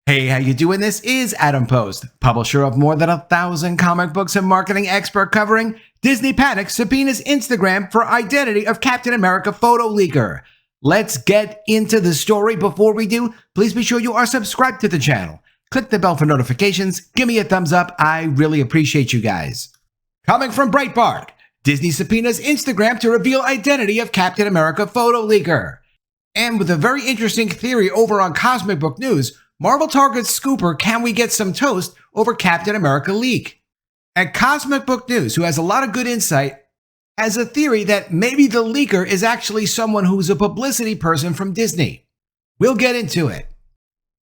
Hey, how you doing? This is Adam Post, publisher of more than 1,000 comic books and marketing expert covering Disney PANICS subpoenas Instagram for identity of Captain America photo leaker. Let's get into the story. Before we do, please be sure you are subscribed to the channel. Click the bell for notifications. Give me a thumbs up. I really appreciate you guys. Coming from Breitbart, Disney subpoenas Instagram to reveal identity of Captain America photo leaker. And with a very interesting theory over on Comic Book News, Marvel targets scooper Can We Get Some Toast over Captain America leak. At Comic Book News, who has a lot of good insight, has a theory that maybe the leaker is actually someone who's a publicity person from Disney. We'll get into it.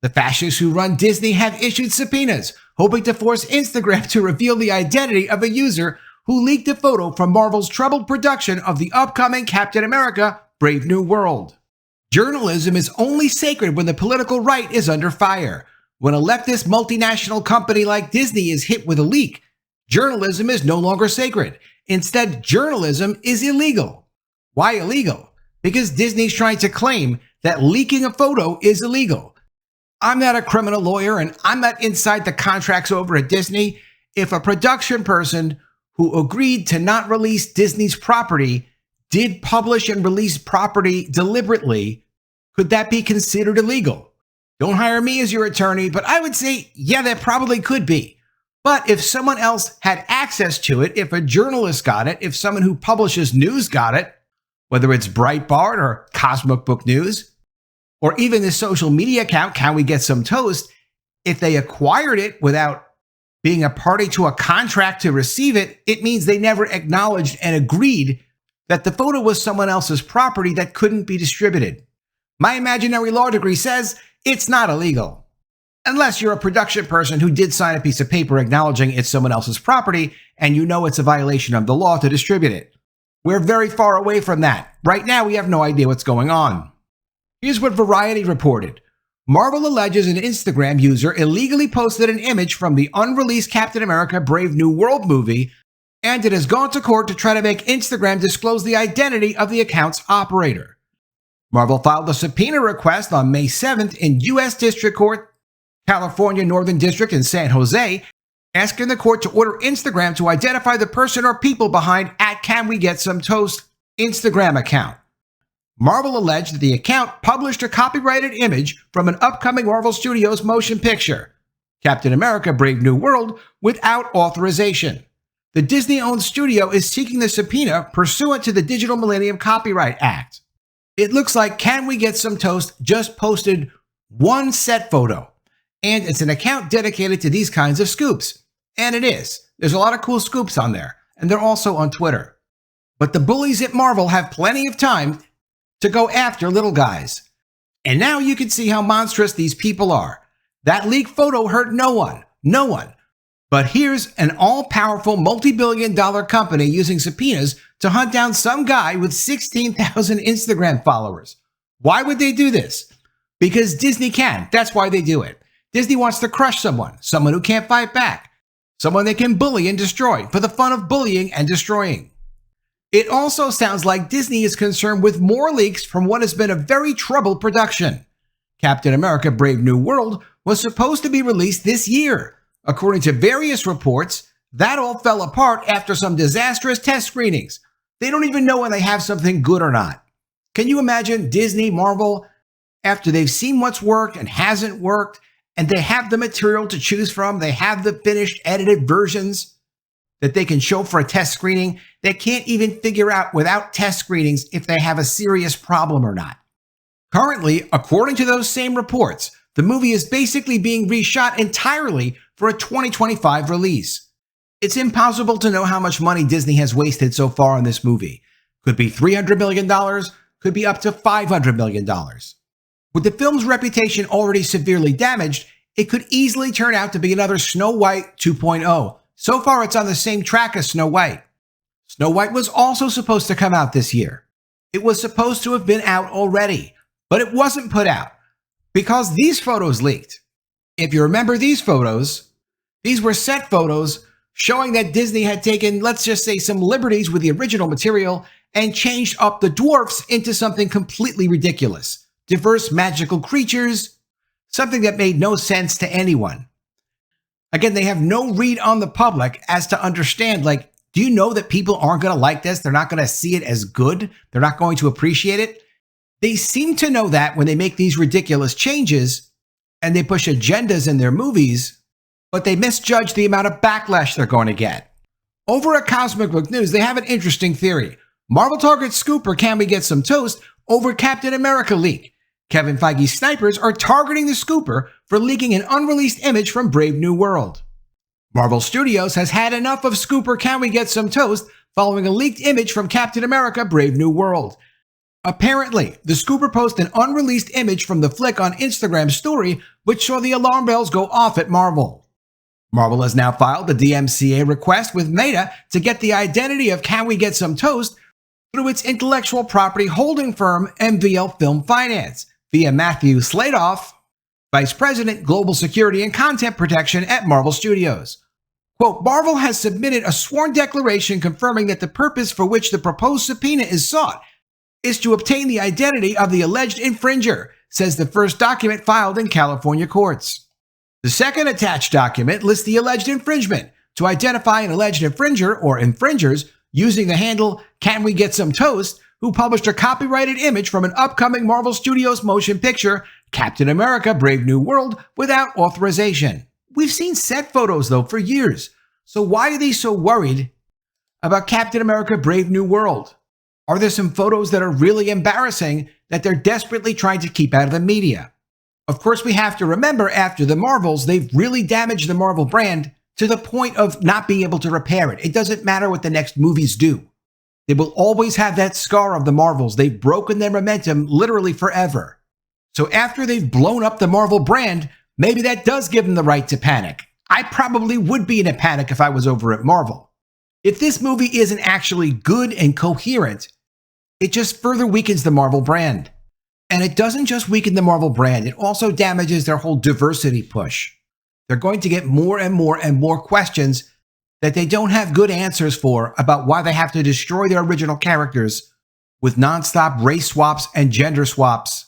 The fascists who run Disney have issued subpoenas, hoping to force Instagram to reveal the identity of a user who leaked a photo from Marvel's troubled production of the upcoming Captain America Brave New World. Journalism is only sacred when the political right is under fire. When a leftist multinational company like Disney is hit with a leak, journalism is no longer sacred. Instead, journalism is illegal. Why illegal? Because Disney's trying to claim that leaking a photo is illegal. I'm not a criminal lawyer and I'm not inside the contracts over at Disney. If a production person who agreed to not release Disney's property did publish and release property deliberately, could that be considered illegal? Don't hire me as your attorney, but I would say, yeah, that probably could be. But if someone else had access to it, if a journalist got it, if someone who publishes news got it, whether it's Breitbart or Comic Book News, or even the social media account, Can We Get Some Toast, if they acquired it without being a party to a contract to receive it, it means they never acknowledged and agreed that the photo was someone else's property that couldn't be distributed. My imaginary law degree says it's not illegal. Unless you're a production person who did sign a piece of paper acknowledging it's someone else's property and you know it's a violation of the law to distribute it. We're very far away from that. Right now, we have no idea what's going on. Here's what Variety reported. Marvel alleges an Instagram user illegally posted an image from the unreleased Captain America Brave New World movie, and it has gone to court to try to make Instagram disclose the identity of the account's operator. Marvel filed a subpoena request on May 7th in U.S. District Court, California Northern District in San Jose, asking the court to order Instagram to identify the person or people behind @Can We Get Some Toast Instagram account. Marvel alleged that the account published a copyrighted image from an upcoming Marvel Studios motion picture, Captain America Brave New World, without authorization. The Disney-owned studio is seeking the subpoena pursuant to the Digital Millennium Copyright Act. It looks like Can We Get Some Toast just posted one set photo, and it's an account dedicated to these kinds of scoops. And it is. There's a lot of cool scoops on there, and they're also on Twitter. But the bullies at Marvel have plenty of time to go after little guys. And now you can see how monstrous these people are. That leaked photo hurt no one. No one. But here's an all-powerful multi-billion-dollar company using subpoenas to hunt down some guy with 16,000 Instagram followers. Why would they do this? Because Disney can. That's why they do it. Disney wants to crush someone who can't fight back, someone they can bully and destroy for the fun of bullying and destroying. It also sounds like Disney is concerned with more leaks from what has been a very troubled production. Captain America Brave New World was supposed to be released this year. According to various reports, that all fell apart after some disastrous test screenings. They don't even know when they have something good or not. Can you imagine Disney, Marvel, after they've seen what's worked and hasn't worked, and they have the material to choose from, they have the finished edited versions that they can show for a test screening, they can't even figure out without test screenings if they have a serious problem or not. Currently, according to those same reports, the movie is basically being reshot entirely for a 2025 release. It's impossible to know how much money Disney has wasted so far on this movie. Could be $300 million, could be up to $500 million. With the film's reputation already severely damaged, it could easily turn out to be another Snow White 2.0. So far, it's on the same track as Snow White. Snow White was also supposed to come out this year. It was supposed to have been out already, but it wasn't put out because these photos leaked. If you remember these photos, these were set photos showing that Disney had taken, let's just say, some liberties with the original material and changed up the dwarfs into something completely ridiculous. Diverse magical creatures, something that made no sense to anyone. Again, they have no read on the public as to understand, like, do you know that people aren't going to like this? They're not going to see it as good. They're not going to appreciate it. They seem to know that when they make these ridiculous changes and they push agendas in their movies, but they misjudge the amount of backlash they're going to get. Over at Comic Book News, they have an interesting theory. Marvel targets scooper Can We Get Some Toast over Captain America leak. Kevin Feige's snipers are targeting the scooper for leaking an unreleased image from Brave New World. Marvel Studios has had enough of scooper Can We Get Some Toast following a leaked image from Captain America Brave New World. Apparently, the scooper posted an unreleased image from the flick on Instagram story, which saw the alarm bells go off at Marvel. Marvel has now filed a DMCA request with Meta to get the identity of Can We Get Some Toast through its intellectual property holding firm MVL Film Finance via Matthew Sladoff, Vice President, Global Security and Content Protection at Marvel Studios. Quote, Marvel has submitted a sworn declaration confirming that the purpose for which the proposed subpoena is sought is to obtain the identity of the alleged infringer, says the first document filed in California courts. The second attached document lists the alleged infringement to identify an alleged infringer or infringers using the handle Can We Get Some Toast, who published a copyrighted image from an upcoming Marvel Studios motion picture, Captain America Brave New World, without authorization. We've seen set photos, though, for years. So why are they so worried about Captain America Brave New World? Are there some photos that are really embarrassing that they're desperately trying to keep out of the media? Of course, we have to remember after the Marvels, they've really damaged the Marvel brand to the point of not being able to repair it. It doesn't matter what the next movies do. They will always have that scar of the Marvels. They've broken their momentum literally forever. So after they've blown up the Marvel brand, maybe that does give them the right to panic. I probably would be in a panic if I was over at Marvel. If this movie isn't actually good and coherent, it just further weakens the Marvel brand. And it doesn't just weaken the Marvel brand, it also damages their whole diversity push. They're going to get more and more and more questions that they don't have good answers for about why they have to destroy their original characters with nonstop race swaps and gender swaps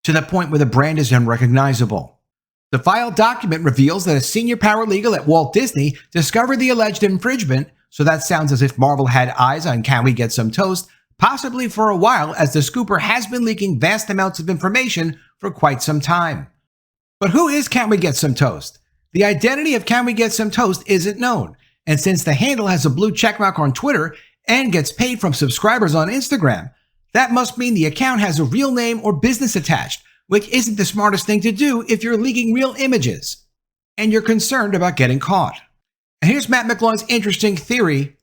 to the point where the brand is unrecognizable. The filed document reveals that a senior paralegal at Walt Disney discovered the alleged infringement, so that sounds as if Marvel had eyes on Can We Get Some Toast, possibly for a while, as the scooper has been leaking vast amounts of information for quite some time. But who is Can We Get Some Toast? The identity of Can We Get Some Toast isn't known, and since the handle has a blue checkmark on Twitter and gets paid from subscribers on Instagram, that must mean the account has a real name or business attached, which isn't the smartest thing to do if you're leaking real images and you're concerned about getting caught. And here's Matt McGloin's interesting theory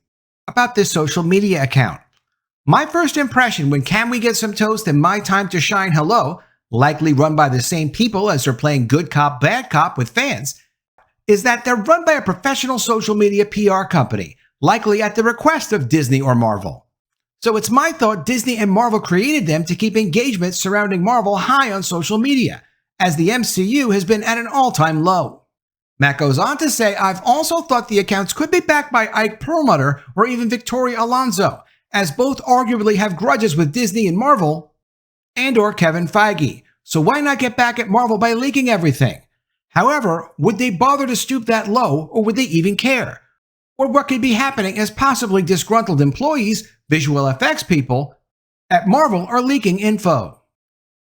about this social media account. My first impression when Can We Get Some Toast and My Time to Shine Hello, likely run by the same people as they're playing good cop, bad cop with fans, is that they're run by a professional social media PR company, likely at the request of Disney or Marvel. So it's my thought Disney and Marvel created them to keep engagement surrounding Marvel high on social media, as the MCU has been at an all-time low. Matt goes on to say, I've also thought the accounts could be backed by Ike Perlmutter or even Victoria Alonso, as both arguably have grudges with Disney and Marvel, and or Kevin Feige. So why not get back at Marvel by leaking everything? However, would they bother to stoop that low, or would they even care? Or what could be happening as possibly disgruntled employees, visual effects people, at Marvel are leaking info?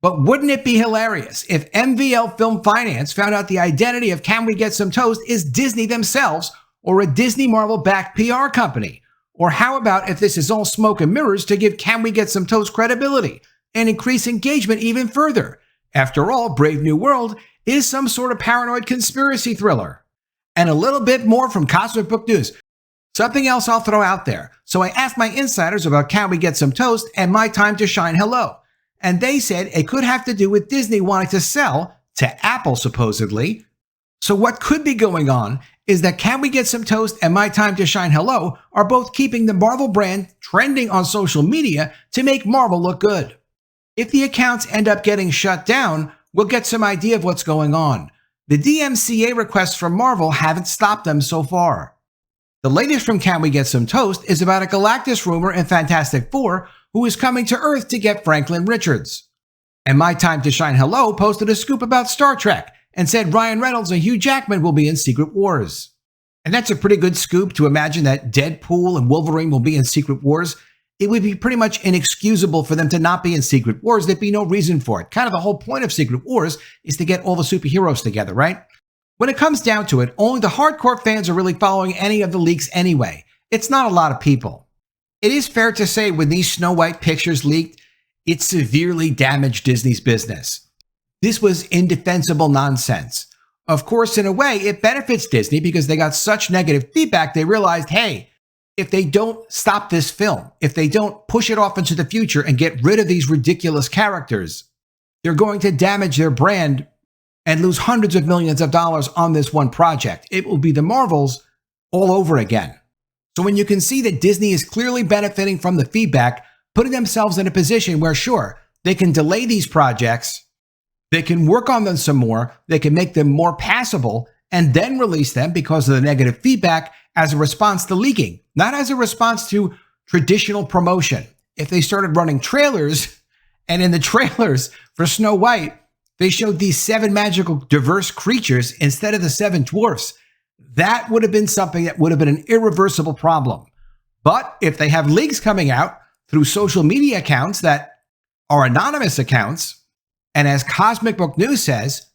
But wouldn't it be hilarious if MVL Film Finance found out the identity of Can We Get Some Toast is Disney themselves, or a Disney Marvel-backed PR company? Or how about if this is all smoke and mirrors to give Can We Get Some Toast credibility and increase engagement even further? After all, Brave New World is some sort of paranoid conspiracy thriller. And a little bit more from Comic Book News. Something else I'll throw out there. So I asked my insiders about Can We Get Some Toast and My Time to Shine Hello. And they said it could have to do with Disney wanting to sell to Apple, supposedly. So what could be going on is that Can We Get Some Toast and My Time to Shine Hello are both keeping the Marvel brand trending on social media to make Marvel look good. If the accounts end up getting shut down, we'll get some idea of what's going on. The DMCA requests from Marvel haven't stopped them so far. The latest from Can We Get Some Toast is about a Galactus rumor in Fantastic Four who is coming to Earth to get Franklin Richards. And My Time to Shine Hello posted a scoop about Star Trek and said Ryan Reynolds and Hugh Jackman will be in Secret Wars. And that's a pretty good scoop to imagine that Deadpool and Wolverine will be in Secret Wars. It would be pretty much inexcusable for them to not be in Secret Wars. There'd be no reason for it. Kind of the whole point of Secret Wars is to get all the superheroes together, right? When it comes down to it, only the hardcore fans are really following any of the leaks anyway. It's not a lot of people. It is fair to say when these Snow White pictures leaked, it severely damaged Disney's business. This was indefensible nonsense. Of course, in a way, it benefits Disney because they got such negative feedback, they realized, hey, if they don't stop this film, if they don't push it off into the future and get rid of these ridiculous characters, they're going to damage their brand and lose hundreds of millions of dollars on this one project. It will be the Marvels all over again. So when you can see that Disney is clearly benefiting from the feedback, putting themselves in a position where, sure, they can delay these projects, they can work on them some more, they can make them more passable, and then release them because of the negative feedback as a response to leaking, not as a response to traditional promotion. If they started running trailers, and in the trailers for Snow White, they showed these 7 magical diverse creatures instead of the 7 dwarfs, that would have been something that would have been an irreversible problem. But if they have leaks coming out through social media accounts that are anonymous accounts, and as Cosmic Book News says,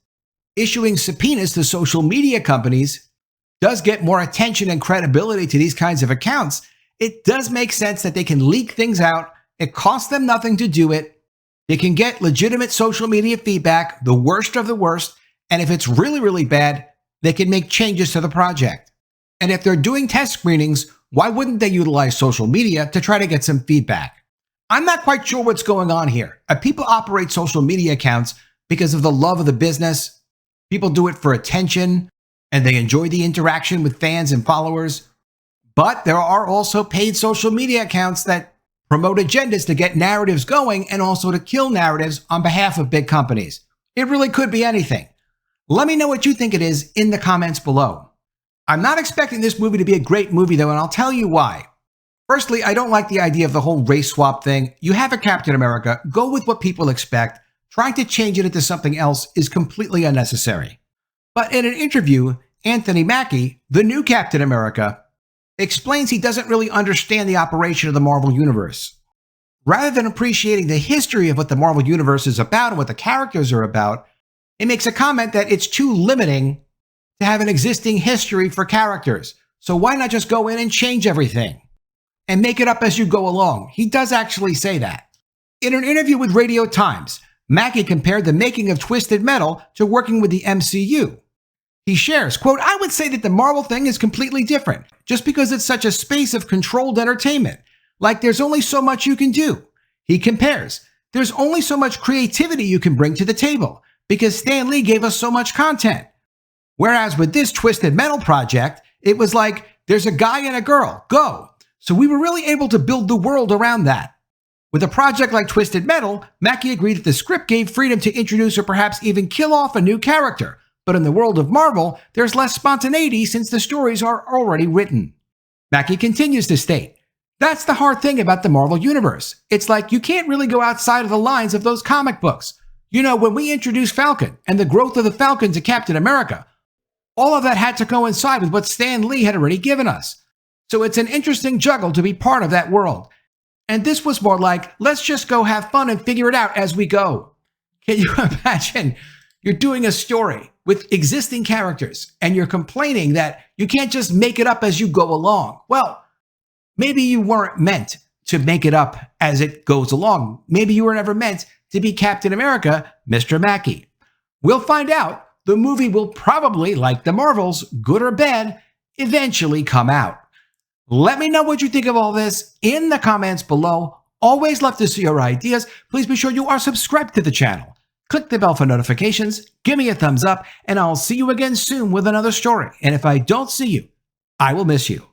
issuing subpoenas to social media companies does get more attention and credibility to these kinds of accounts, it does make sense that they can leak things out. It costs them nothing to do it. They can get legitimate social media feedback, the worst of the worst, and if it's really, really bad, they can make changes to the project. And if they're doing test screenings, why wouldn't they utilize social media to try to get some feedback? I'm not quite sure what's going on here. People operate social media accounts because of the love of the business. People do it for attention, and they enjoy the interaction with fans and followers. But there are also paid social media accounts that promote agendas to get narratives going and also to kill narratives on behalf of big companies. It really could be anything. Let me know what you think it is in the comments below. I'm not expecting this movie to be a great movie though, and I'll tell you why. Firstly, I don't like the idea of the whole race swap thing. You have a Captain America, go with what people expect. Trying to change it into something else is completely unnecessary. But in an interview, Anthony Mackie, the new Captain America, explains he doesn't really understand the operation of the Marvel Universe. Rather than appreciating the history of what the Marvel Universe is about and what the characters are about, he makes a comment that it's too limiting to have an existing history for characters. So why not just go in and change everything and make it up as you go along? He does actually say that. In an interview with Radio Times, Mackie compared the making of Twisted Metal to working with the MCU. He shares, quote, "I would say that the Marvel thing is completely different, just because it's such a space of controlled entertainment. Like there's only so much you can do." He compares, "There's only so much creativity you can bring to the table, because Stan Lee gave us so much content. Whereas with this Twisted Metal project, it was like, there's a guy and a girl, go." So we were really able to build the world around that. With a project like Twisted Metal, Mackie agreed that the script gave freedom to introduce or perhaps even kill off a new character. But in the world of Marvel, there's less spontaneity since the stories are already written. Mackie continues to state, "That's the hard thing about the Marvel Universe. It's like you can't really go outside of the lines of those comic books. You know, when we introduced Falcon and the growth of the Falcon to Captain America, all of that had to coincide with what Stan Lee had already given us. So it's an interesting juggle to be part of that world. And this was more like, let's just go have fun and figure it out as we go." Can you imagine? You're doing a story with existing characters and you're complaining that you can't just make it up as you go along. Well, maybe you weren't meant to make it up as it goes along. Maybe you were never meant to be Captain America, Mr. Mackie. We'll find out. The movie will probably, like the Marvels, good or bad, eventually come out. Let me know what you think of all this in the comments below. Always love to see your ideas. Please be sure you are subscribed to the channel. Click the bell for notifications, give me a thumbs up, and I'll see you again soon with another story. And if I don't see you, I will miss you.